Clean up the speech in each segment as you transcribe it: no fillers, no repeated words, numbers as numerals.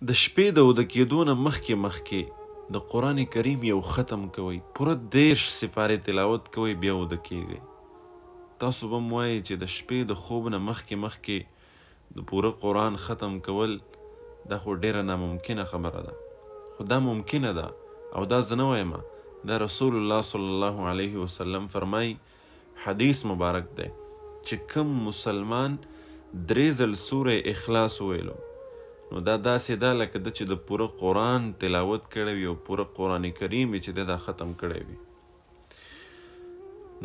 د شپې د اوده کېدو نه مخکې د قرآن کریم یو ختم کوئ، پوره 10 سپارې تلاوت کوئ، بیا اوده کېږئ. تاسو به م وایئ چې د شپې د خوب نه مخکې د پوره قرآن ختم کول دا خو ډېره ناممکنه خبره ده، خو دا ممکنه ده او دا زه نه وایم، دا رسول الله صلی الله علیه وسلم فرمایي، حدیث مبارک دی چې کوم مسلمان 3 ځل سوره اخلاص وویلو نو دا داسې ده لکه ده چې د پوره قرآن تلاوت کړی وي او پوره قرآن کریم چې ده دا ختم کړی وي.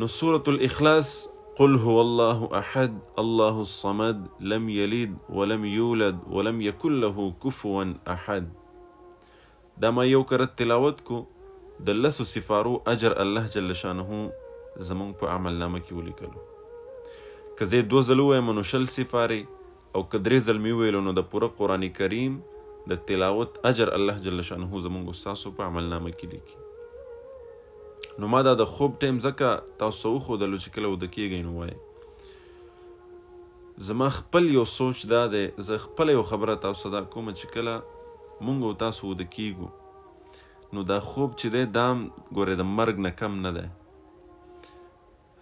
نو سورة الاخلاص قل هو الله احد الله الصمد لم يلد ولم يولد ولم يكن له كفوا احد. دا ما یو کرت تلاوت کو د 10 سپارو اجر الله جل شانه زمونږ په عمل نامه کې ولیکلو. که زه 2 ځله ووایم نو 20 سپارې او که 3 ځل مې وویلو نو د پوره قرآن کریم د تلاوت اجر الله جل شانه زمونږ ستاسو په عمل نامه کې لیکي. نو ما دا د خوب ټایم ځکه تاسو وښودلو چې کله اوده کېږئ نو وایئ. زما خپل یو سوچ دا دی، زه خپله یو خبره تاسو دا کومه چې کله مونږ او تاسو اوده کېږو نو دا خوب چې دی دا ګورئ د مرګ نه کم نه دی،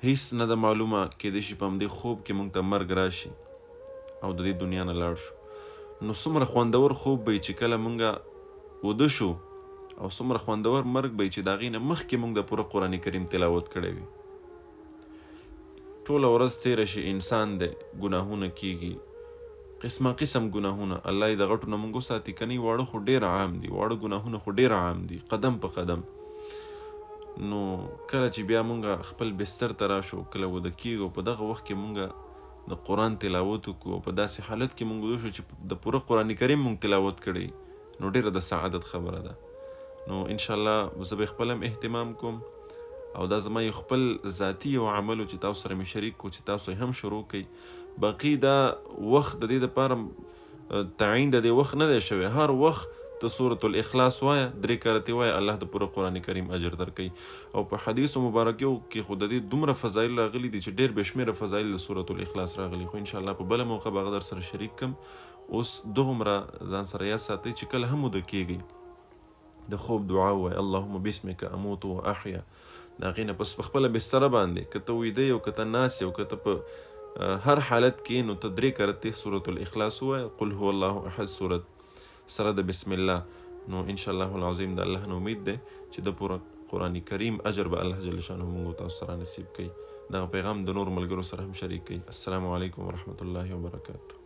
هیڅ نه ده معلومه، کیدای شي په همدې خوب کې مونږ ته مرګ راشي او د دې دنیا نه لاړ شو. نو څومره خوندور خوب به چې کله مونږ اوده شو او څومره خوندور مرګ به چې د هغې نه مخکې مونږ د پوره قرآن کریم تلاوت کړی وي. ټوله ورځ تېره شي، انسان دی، ګناهونه کېږي، قسمه قسم ګناهونه، الله یې د غټو نه مونږ وساتي. که نه واړه خو ډېر عام دي، واړه ګناهونه خو ډېر عام دي قدم په قدم. نو کله چې بیا مونږ خپل بستر ته راشو، کله اوده کېږو، په دغه وخت کې مونږ د قرآن تلاوت وکړو، په داسې حالت کې مونږ وده شو چې د پوره قرآن کریم مونږ تلاوت کړی، نو ډېره د سعادت خبره ده. نو انشاءالله زه به خپل هم اهتمام کوم او دا زما یو خپل ذاتي یو عمل چې تاسو سره مې شریک کړو چې تاسو هم شروع کړئ. باقي دا وخت د دې دپاره تعین د دې وخت نه دی شوی، هر وخت ته سورة الاخلاص وایه، 3 کرتې وایه، الله د پوره قرآن کریم اجر درکوي. او په حدیثو مبارکیو کې خو د دې دومره فضایل راغلي دي چې ډېر بېشمېره فضایل د سورة الاخلاص راغلي، خو انشاءالله په بله موقع به هغه در سره شریک کړم. اوس دغومره ځان سره یاد ساتئ چې کله هم اوده کېږئ د خوب دعا ووایه، اللهم بسمک اموت و احیا. د هغې نه پس په خپله بستره باندې که ته ویده یې او که ته ناست یې او که ته په هر حالت کې نو ته 3 کرتې سورة الاخلاص ووایه، قل هو الله احد سورت سره د بسم الله. نو انشاءالله العظیم د الله نه امید دی چې د پوره قرآن کریم اجر به الله جل شانه مونږ تاسو سره نصیب کوي. دغه پیغام د نور ملګرو سره هم شریک کړئ. السلام علیکم ورحمة الله وبرکاته.